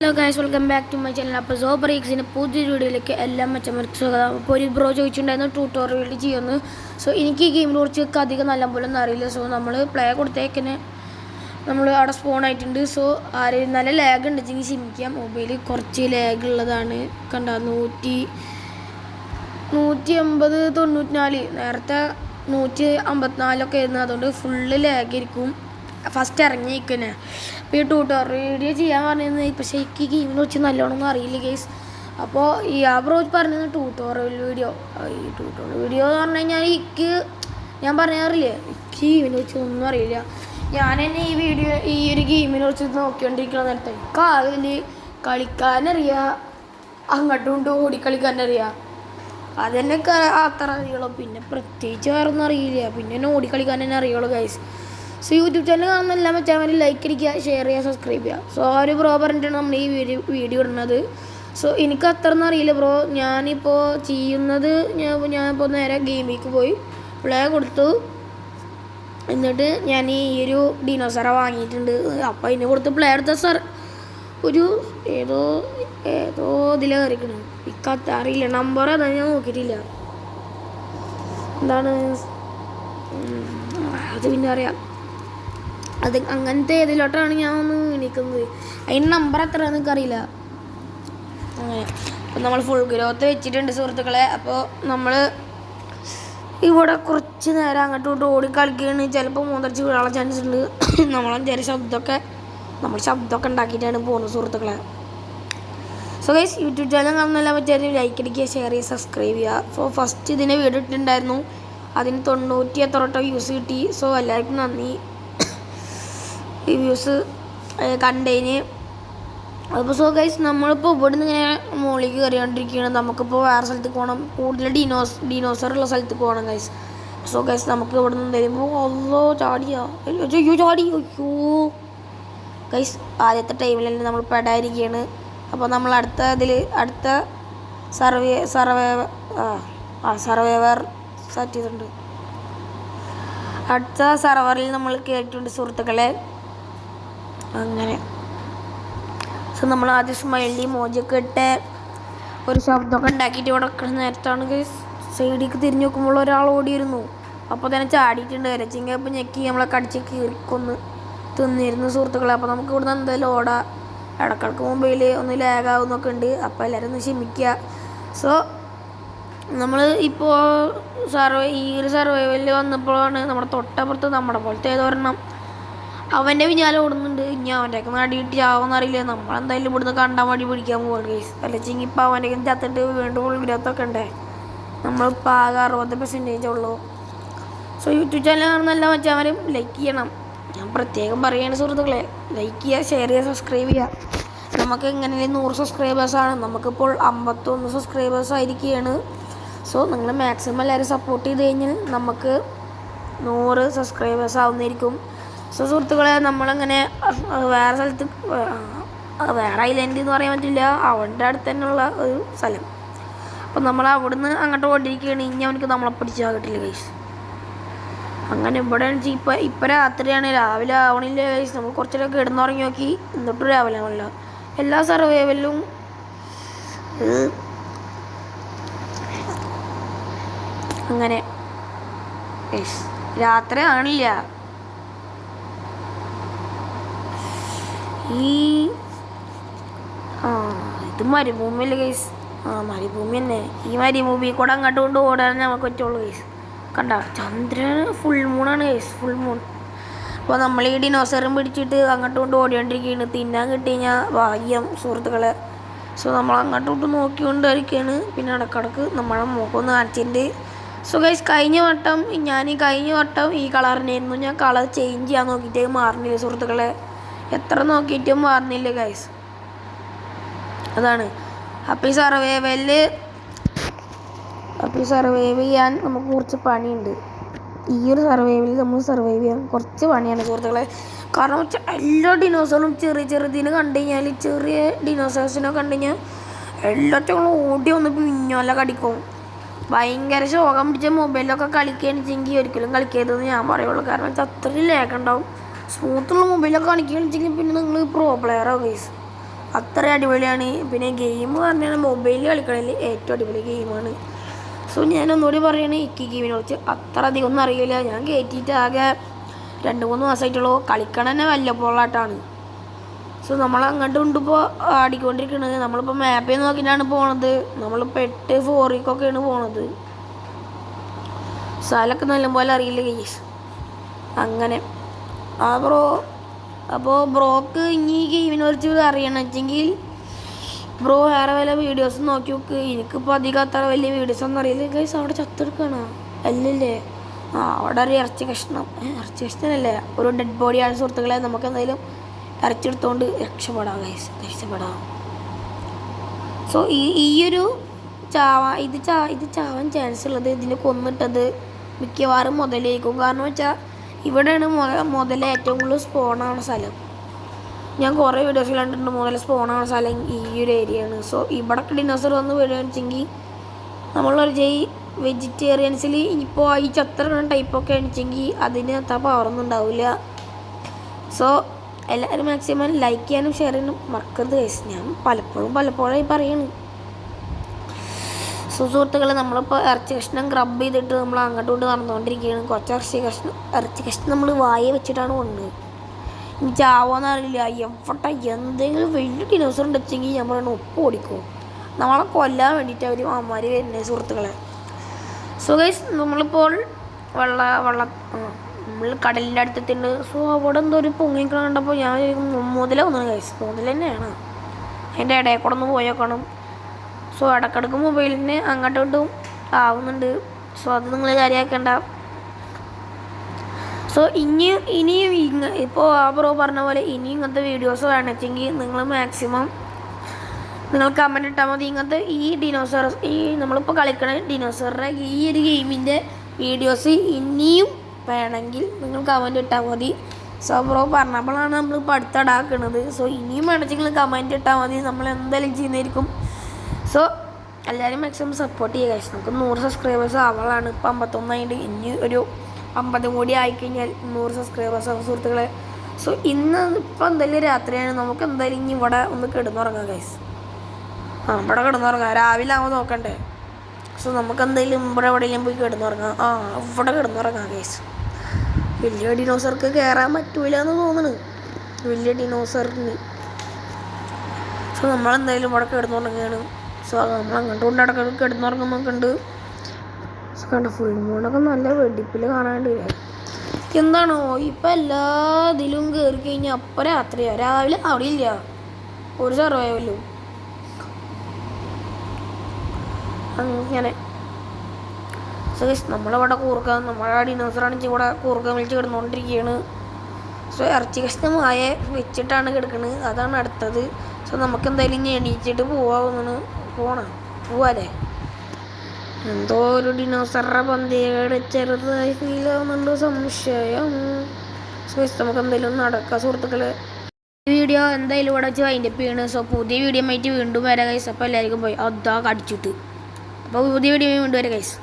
Hello guys, welcome back to my channel. അപ്പോൾ sober എക്സിൻ്റെ പുതിയൊരു വീഡിയോയിലേക്ക് എല്ലാം മെച്ചമർക്ക് സ്വാഗതം. അപ്പോൾ ഒരു ബ്രോ ചോദിച്ചിട്ടുണ്ടായിരുന്നു ട്യൂട്ടോറിയൽ ചെയ്യുന്നു. സോ എനിക്ക് ഈ ഗെയിമിനെ കുറിച്ച് അധികം നല്ല പോലെ ഒന്നും അറിയില്ല. സോ നമ്മൾ പ്ലേ കൊടുത്തേക്കിന് നമ്മൾ അവിടെ സ്പോൺ ആയിട്ടുണ്ട്. സോ ആരും നല്ല ലാഗ് ഉണ്ടെങ്കിൽ ക്ഷമിക്കാം. മൊബൈൽ കുറച്ച് ലാഗ് ഉള്ളതാണ്. കണ്ട 180-94 നേരത്തെ 154 ആയിരുന്നു. അതുകൊണ്ട് ഫുള്ള് ലാഗായിരിക്കും ഫസ്റ്റ് ഇറങ്ങിയിരിക്കുന്നത്. അപ്പോൾ ഈ ട്യൂട്ടോറിയൽ വീഡിയോ ചെയ്യാൻ പറഞ്ഞിരുന്നത്, പക്ഷേ എനിക്ക് ഈ ഗെയിമിനെ കുറിച്ച് നല്ലോണമെന്ന് അറിയില്ല ഗെയ്സ്. അപ്പോൾ ഈ ബ്രോ പറഞ്ഞത് ട്യൂട്ടോറിയൽ വീഡിയോ എന്ന് പറഞ്ഞു കഴിഞ്ഞാൽ ഞാൻ പറയാറില്ലേ, എനിക്ക് ഗെയിമിനെ കുറിച്ച് ഒന്നും അറിയില്ല. ഞാൻ തന്നെ ഈ ഒരു ഗെയിമിനെ കുറിച്ച് നോക്കിക്കൊണ്ടിരിക്കുന്ന നേരത്തെ അതിൽ കളിക്കാനറിയാം, അങ്ങോട്ടും ഇങ്ങോട്ടും ഓടിക്കളിക്കാനറിയാം. അതെന്നെ അത്ര അറിയുള്ളൂ. പിന്നെ പ്രത്യേകിച്ച് വേറെ ഒന്നും അറിയില്ല. പിന്നെ എന്നെ ഓടിക്കളിക്കാൻ തന്നെ അറിയുള്ളൂ ഗൈസ്. സോ യൂട്യൂബ് ചാനൽ കാണുന്നെല്ലാം വെച്ചാൽ മതി, ലൈക്ക് അടിക്കുക, ഷെയർ ചെയ്യുക, സബ്സ്ക്രൈബ് ചെയ്യുക. സോ ആ ഒരു ബ്രോ പറഞ്ഞിട്ടാണ് നമ്മൾ ഈ വീഡിയോ ഇടുന്നത്. സോ എനിക്ക് അത്ര ഒന്നും അറിയില്ല ബ്രോ. ഞാനിപ്പോൾ ചെയ്യുന്നത് ഞാനിപ്പോൾ നേരെ ഗെയിമിലേക്ക് പോയി പ്ലേ കൊടുത്തു. എന്നിട്ട് ഞാൻ ഈ ഒരു ഡിനോസറെ വാങ്ങിയിട്ടുണ്ട്. അപ്പോൾ അതിനെ കൊടുത്ത് പ്ലേ എടുത്ത ഒരു ഏതോ ഇതിലാണ് കയറിക്കണത്. എനിക്ക് അറിയില്ല നമ്പർ അതാണ്, ഞാൻ നോക്കിയിട്ടില്ല. എന്താണ് അത് പിന്നെ അറിയാം. അത് അങ്ങനത്തെ ഏതിലോട്ടാണ് ഞാൻ ഒന്ന് എണീക്കുന്നത്. അതിന് നമ്പർ എത്രയാണെന്ന് എനിക്കറിയില്ല. അങ്ങനെ അപ്പം നമ്മൾ ഫുൾ ഗ്രോത്ത് വെച്ചിട്ടുണ്ട് സുഹൃത്തുക്കളെ. അപ്പോൾ നമ്മൾ ഇവിടെ കുറച്ച് നേരം അങ്ങോട്ടും ഇങ്ങോട്ട് ഓടി കളിക്കുകയാണ്. ചിലപ്പോൾ മൂന്നരച്ച് വീഴാനുള്ള ചാൻസ് ഉണ്ട്. നമ്മൾ ശബ്ദമൊക്കെ ഉണ്ടാക്കിയിട്ടാണ് പോകുന്നത് സുഹൃത്തുക്കളെ. സോ ഗൈസ്, യൂട്യൂബ് ചാനൽ കാണുന്നതെല്ലാം പറ്റിയാൽ ലൈക്ക് അടിക്കുക, ഷെയർ ചെയ്യുക, സബ്സ്ക്രൈബ് ചെയ്യുക. സോ ഫസ്റ്റ് ഇതിനെ വീഡിയോ ഇട്ടിട്ടുണ്ടായിരുന്നു, അതിന് 90 എത്ര വ്യൂസ് കിട്ടി. സോ എല്ലാവർക്കും നന്ദി ഈ വ്യൂസ് കണ്ടതിന്. അപ്പോൾ സോ ഗൈസ്, നമ്മളിപ്പോൾ ഇവിടെ നിന്ന് ഇങ്ങനെ മുകളിലേക്ക് കയറിക്കൊണ്ടിരിക്കുകയാണ്. നമുക്കിപ്പോൾ വേറെ സ്ഥലത്തേക്ക് പോകണം, കൂടുതൽ ഡിനോസറുള്ള സ്ഥലത്തേക്ക് പോകണം ഗൈസ്. സോ ഗൈസ്, നമുക്ക് ഇവിടെ നിന്ന് തരുമ്പോൾ ചാടിയോ ഗൈസ്, ആദ്യത്തെ ടൈമിൽ തന്നെ നമ്മൾ പെടായിരിക്കുകയാണ്. അപ്പോൾ നമ്മൾ അടുത്ത സർവൈവർ സെറ്റ് ചെയ്തിട്ടുണ്ട്. അടുത്ത സർവറിൽ നമ്മൾ കേട്ടിട്ടുണ്ട് സുഹൃത്തുക്കളെ. അങ്ങനെ സോ നമ്മൾ ആദ്യം സ്മൈലി മോജൊക്കെ ഇട്ട് ഒരു ശബ്ദമൊക്കെ ഉണ്ടാക്കിയിട്ട് ഇവിടെ വെക്കുന്ന നേരത്താണ് സൈഡിലേക്ക് തിരിഞ്ഞ് നോക്കുമ്പോൾ ഒരാൾ ഓടിയിരുന്നു. അപ്പോൾ തന്നെ ചാടിയിട്ടുണ്ട്. ഇരച്ചിങ്ങ അപ്പോൾ ഞെക്കി നമ്മളെ കടിച്ച് കീറിക്കൊന്ന് തിന്നിരുന്നു സുഹൃത്തുക്കളെ. അപ്പോൾ നമുക്ക് ഇവിടെ നിന്ന് എന്തായാലും ഓടാം. ഇടക്കിടക്ക് മൊബൈൽ ഒന്ന് ലാഗാവുന്നൊക്കെ ഉണ്ട്. അപ്പോൾ എല്ലാവരും ഒന്ന് ക്ഷമിക്കുക. സോ നമ്മൾ ഇപ്പോൾ ഈ ഒരു സർവൈവലിൽ വന്നപ്പോഴാണ് നമ്മുടെ തൊട്ടപ്പുറത്ത് നമ്മുടെ പോലത്തെ ഏതൊരെണ്ണം അവൻ്റെ പിന്നാലെ ഓടുന്നുണ്ട്. ഇനി അവൻ്റെയൊക്കെ നടിയിട്ട് ആവുമെന്നറിയില്ല. നമ്മളെന്തായാലും ഇവിടുന്ന് കണ്ടാൽ മടി പിടിക്കാൻ പോവാണ് കേസ്. അല്ലെങ്കിൽ ഇപ്പോൾ അവൻ്റെയൊക്കെ ചത്തിട്ട് വീണ്ടും ഉൾഗ്രഹത്തൊക്കെ ഉണ്ടേ. നമ്മളിപ്പോൾ ആകെ 60% ഉള്ളൂ. സോ യൂട്യൂബ് ചാനൽ കാണുന്നെല്ലാം വെച്ചാൽ ലൈക്ക് ചെയ്യണം. ഞാൻ പ്രത്യേകം പറയുകയാണ് സുഹൃത്തുക്കളെ, ലൈക്ക് ചെയ്യുക, ഷെയർ ചെയ്യുക, സബ്സ്ക്രൈബ് ചെയ്യുക. നമുക്ക് എങ്ങനെയും 100 സബ്സ്ക്രൈബേഴ്സാണ്. നമുക്കിപ്പോൾ 51 സബ്സ്ക്രൈബേഴ്സ് ആയിരിക്കുകയാണ്. സോ നിങ്ങൾ മാക്സിമം എല്ലാവരും സപ്പോർട്ട് ചെയ്ത് കഴിഞ്ഞാൽ നമുക്ക് 100 സബ്സ്ക്രൈബേഴ്സ് ആവുന്നതായിരിക്കും. സോ സുഹൃത്തുക്കളെ, നമ്മളങ്ങനെ വേറെ സ്ഥലത്ത് വേറെ ഐലൻഡ് എന്ന് പറയാൻ പറ്റില്ല, അവൻ്റെ അടുത്ത് തന്നെയുള്ള ഒരു സ്ഥലം. അപ്പം നമ്മൾ അവിടുന്ന് അങ്ങോട്ട് ഓടിയിരിക്കുകയാണ്. ഇനി അവനക്ക് നമ്മളെ പിടിച്ചാൽ കിട്ടില്ല ഗൈസ്. അങ്ങനെ ഇവിടെ ഇപ്പം രാത്രിയാണ്, രാവിലെ ആവണില്ല ഗൈസ്. നമ്മൾ കുറച്ചൊക്കെ കിടന്നുറങ്ങി നോക്കി, എന്നിട്ടും രാവിലെ ആവണില്ല. എല്ലാ സർവൈവലിലും അങ്ങനെ ഗൈസ് രാത്രി ആണില്ല. ഇത് മരുഭൂമിയല്ലേ ഗൈസ്. മരുഭൂമി തന്നെ. ഈ മരുഭൂമി കൂടെ അങ്ങോട്ട് കൊണ്ട് ഓടാൻ നമുക്ക് പറ്റുള്ളൂ ഗൈസ്. കണ്ട ചന്ദ്രൻ ഫുൾ മൂണാണ് ഗൈസ്, ഫുൾ മൂൺ. അപ്പോൾ നമ്മൾ ഈ ഡിനോസറും പിടിച്ചിട്ട് അങ്ങോട്ട് കൊണ്ട് ഓടിക്കൊണ്ടിരിക്കുകയാണ്. തിന്നാൻ കിട്ടി കഴിഞ്ഞാൽ ഭാഗ്യം സുഹൃത്തുക്കളെ. സോ നമ്മൾ അങ്ങോട്ട് കൊണ്ട് നോക്കിക്കൊണ്ടിരിക്കുകയാണ്. പിന്നെ ഇടക്കിടക്ക് നമ്മളെ മുഖമൊന്ന് കാണിച്ചിട്ടുണ്ട്. സോ ഗൈസ്, കഴിഞ്ഞ വട്ടം ഈ കളറിനായിരുന്നു. ഞാൻ കളർ ചേഞ്ച് ചെയ്യാൻ നോക്കിയിട്ട് മാറുന്നില്ല സുഹൃത്തുക്കളെ. എത്ര നോക്കിയിട്ടും മാറുന്നില്ല ഗൈസ്. അതാണ്. അപ്പോൾ ഈ സർവൈവ് ചെയ്യാൻ നമുക്ക് കുറച്ച് പണിയുണ്ട്. ഈ ഒരു സർവൈവിൽ നമ്മൾ സർവൈവ് ചെയ്യാൻ കുറച്ച് പണിയാണ് സുഹൃത്തുക്കളെ. കാരണം വെച്ചാൽ എല്ലാ ഡിനോസറും ചെറുതിനെ കണ്ടു കഴിഞ്ഞാൽ, ചെറിയ ഡിനോസേഴ്സിനെ കണ്ടു കഴിഞ്ഞാൽ എല്ലാറ്റും ഓടി വന്ന് പിന്നോല കടിക്കും. ഭയങ്കര ശോകം പിടിച്ച മൊബൈലൊക്കെ കളിക്കുകയാണെന്നുവെച്ചെങ്കിൽ ഒരിക്കലും കളിക്കരുതെന്ന് ഞാൻ പറയുള്ളൂ. കാരണം വെച്ചാൽ അത്രയും ലാഗ് ഉണ്ടാവും. സ്മൂത്തുള്ള മൊബൈലൊക്കെ കാണിക്കുകയാണെന്ന് വെച്ചെങ്കിൽ പിന്നെ നിങ്ങൾ പ്രോ പ്ലെയറാവും ഗൈസ്. അത്ര അടിപൊളിയാണ്. പിന്നെ ഗെയിം പറഞ്ഞാൽ മൊബൈലിൽ കളിക്കണതിൽ ഏറ്റവും അടിപൊളി ഗെയിമാണ്. സോ ഞാൻ ഒന്നുകൂടി പറയുകയാണ്, ഈ ഗെയിമിനെ കുറിച്ച് അത്ര അധികം ഒന്നും അറിയില്ല. ഞാൻ കയറ്റിയിട്ട് ആകെ 2-3 മാസമായിട്ടുള്ളൂ. കളിക്കണം തന്നെ വല്ലപ്പോഴായിട്ടാണ്. സോ നമ്മൾ അങ്ങോട്ട് കൊണ്ടിപ്പോൾ ആടിക്കൊണ്ടിരിക്കുന്നത്. നമ്മളിപ്പോൾ മാപ്പിൽ നോക്കിയിട്ടാണ് പോണത്. നമ്മളിപ്പോൾ 8-4-ഒക്കെയാണ് പോണത്. സ്ഥലമൊക്കെ നല്ലപോലെ അറിയില്ല ഗെയ്സ്. അങ്ങനെ അപ്പോൾ ബ്രോക്ക് ഇനി ഈ ഗെയിമിനെ കുറിച്ച് അറിയണം വെച്ചെങ്കിൽ ബ്രോ വേറെ വല്ല വീഡിയോസ് നോക്കി നോക്ക്. എനിക്കിപ്പോൾ അധികം അത്ര വലിയ വീഡിയോസൊന്നും അറിയില്ല ഗൈസ്. അവിടെ ചത്തെടുക്കണോ? അല്ലല്ലേ? അവിടെ ഒരു ഇറച്ചി കഷ്ണമല്ലേ, ഒരു ഡെഡ് ബോഡിയാണ് സുഹൃത്തുക്കളെ. നമുക്ക് എന്തായാലും ഇറച്ചെടുത്തോണ്ട് രക്ഷപ്പെടാം ഗൈസ്, രക്ഷപ്പെടാം. സോ ഈ ഒരു ഇത് ചാവാൻ ചാൻസ് ഉള്ളത് ഇതിന് കൊന്നിട്ടത് മിക്കവാറും മുതലേക്കും. കാരണം വെച്ചാൽ ഇവിടെയാണ് മുതൽ ഏറ്റവും കൂടുതൽ സ്പോണാണ് സ്ഥലം. ഞാൻ കുറേ വീഡിയോസ് കണ്ടിട്ടുണ്ട്, മുതൽ സ്പോണാണ് സ്ഥലം ഈ ഒരു ഏരിയയാണ്. സോ ഇവിടെ ഡിനോസർ വന്ന് വീഴുകയെന്ന് വെച്ചെങ്കിൽ നമ്മളൊരു വെജിറ്റേറിയൻസിൽ ഇപ്പോൾ ഈ ചത്ര ടൈപ്പൊക്കെ ആണെച്ചെങ്കിൽ അതിന് അത്ര പവറൊന്നും ഉണ്ടാവില്ല. സോ എല്ലാവരും മാക്സിമം ലൈക്ക് ചെയ്യാനും ഷെയർ ചെയ്യാനും മറക്കരുത് ഗൈസ്. ഞാൻ പലപ്പോഴായി പറയണം. സുഹൃത്തുക്കളെ, നമ്മളിപ്പോൾ ഇറച്ചി കഷ്ണം ഗ്രബ് ചെയ്തിട്ട് നമ്മൾ അങ്ങോട്ട് കൊണ്ട് നടന്നുകൊണ്ടിരിക്കുകയാണ്. കുറച്ച് ഇറച്ചി കഷ്ണം നമ്മൾ വായ വെച്ചിട്ടാണ് കൊണ്ടത്. ഇനി ചാവോന്ന് അറിയില്ല. എന്തെങ്കിലും വലിയ ഡിനോസർ ഉണ്ടെങ്കിൽ ഞാൻ പറയണ ഒപ്പ് ഓടിക്കും. നമ്മളെ കൊല്ലാൻ വേണ്ടിയിട്ട് അവർ അമ്മമാർ വരുന്നത് സുഹൃത്തുക്കളെ. സോ ഗൈസ്, നമ്മളിപ്പോൾ നമ്മൾ കടലിൻ്റെ അടുത്തെത്തിണ്ട്. സോ അവിടെ എന്തോ ഒരു പൊങ്ങിക്കണം കണ്ടപ്പോൾ ഞാൻ മുതലേ ഒന്നാണ് ഗൈസ്, മുതൽ തന്നെയാണ്. അതിൻ്റെ ഇടയിൽ കൂടെ ഒന്ന് പോയേക്കണം. സോ ഇടക്കിടക്ക് മൊബൈലിന് അങ്ങോട്ടും ഇങ്ങോട്ടും ആവുന്നുണ്ട്. സോ അത് നിങ്ങൾ കാര്യമാക്കേണ്ട. സോ ഇനിയും ഇപ്പോൾ ബ്രോ പറഞ്ഞ പോലെ ഇനിയും ഇങ്ങനത്തെ വീഡിയോസ് വേണമെങ്കിൽ നിങ്ങൾ മാക്സിമം നിങ്ങൾ കമൻറ്റ് ഇട്ടാൽ മതി. ഇങ്ങനത്തെ നമ്മളിപ്പോൾ കളിക്കണ ഡിനോസറിൻ്റെ ഈ ഒരു ഗെയിമിൻ്റെ വീഡിയോസ് ഇനിയും വേണമെങ്കിൽ നിങ്ങൾ കമൻറ്റ് ഇട്ടാൽ മതി. സോ ബ്രോ പറഞ്ഞപ്പോഴാണ് നമ്മളിപ്പോൾ അടുത്തടാക്കുന്നത്. സോ ഇനിയും വേണമെങ്കിൽ നിങ്ങൾ കമൻറ്റ് ഇട്ടാൽ മതി, നമ്മൾ എന്തായാലും ചെയ്യുന്നതായിരിക്കും. സോ എല്ലാവരും മാക്സിമം സപ്പോർട്ട് ചെയ്യുക ഗൈസ്. നമുക്ക് 100 സബ്സ്ക്രൈബേഴ്സ് ആവാളാണ്. ഇപ്പോൾ 51 ഇനി ഒരു 50 കൂടി ആയിക്കഴിഞ്ഞാൽ 100 സബ്സ്ക്രൈബേഴ്സ് ആവും സുഹൃത്തുക്കളെ. സോ ഇപ്പോൾ എന്തായാലും രാത്രിയാണ്. നമുക്ക് എന്തായാലും ഇനി ഇവിടെ ഒന്ന് കിടന്നുറങ്ങാം ഗൈസ്. ഇവിടെ കിടന്നുറങ്ങാം, രാവിലെ ആവുമ്പോൾ നോക്കണ്ടേ. സോ നമുക്ക് എന്തായാലും ഇവിടെ എവിടെയെങ്കിലും പോയി കിടന്നുറങ്ങാം. ഇവിടെ കിടന്നുറങ്ങാം ഗൈസ്. വലിയ ഡിനോസർക്ക് കയറാൻ പറ്റൂല എന്ന് തോന്നുന്നു, വലിയ ഡിനോസറിന്. സോ നമ്മളെന്തായാലും ഇവിടെ കിടന്നുറങ്ങുകയാണ്. സോ നമ്മൾ അങ്ങോട്ട് കൊണ്ട് ഇടയ്ക്ക് കിടന്നുറങ്ങുന്നൊക്കെ ഉണ്ട്. സോ കണ്ട ഫുൾ മൂണൊക്കെ നല്ല വെടിപ്പിൽ കാണാണ്ട്. എന്താണോ ഇപ്പം എല്ലാ ഇതിലും കയറി കഴിഞ്ഞാൽ അപ്പം രാത്രിയാണ്, രാവിലെ അവിടെ ഇല്ല ഒരു സർവൈവലും. അങ്ങനെ സോ നമ്മളിവിടെ നമ്മളെ ഡിനോസറാണെങ്കിൽ ഇവിടെ കൂർക്കം വിളിച്ച് കിടന്നുകൊണ്ടിരിക്കുകയാണ്. സോ ഇറച്ചി കഷ്ണമായ വെച്ചിട്ടാണ് കിടക്കുന്നത്, അതാണ് അടുത്തത്. സോ നമുക്ക് എന്തായാലും ഇനി എണീച്ചിട്ട് പോവാല്ലേ. എന്തോ ഒരു ഡിനോസറുടെ പന്തികയുടെ ചെറുതായി ഫീൽ ആവുന്നുണ്ട്, സംശയം. സോ നമുക്ക് എന്തായാലും നടക്കാം സുഹൃത്തുക്കളെ. ഈ വീഡിയോ എന്തായാലും ഇവിടെ വെച്ച് വൈൻഡപ്പ് ചെയ്യണം. സോ പുതിയ വീഡിയോ ആയിട്ട് വീണ്ടും വരാം ഗൈസ്. അപ്പോൾ എല്ലാവർക്കും പോയി അതാ കടിച്ചിട്ട്. അപ്പോൾ പുതിയ വീഡിയോ വീണ്ടും വരാം ഗൈസ്.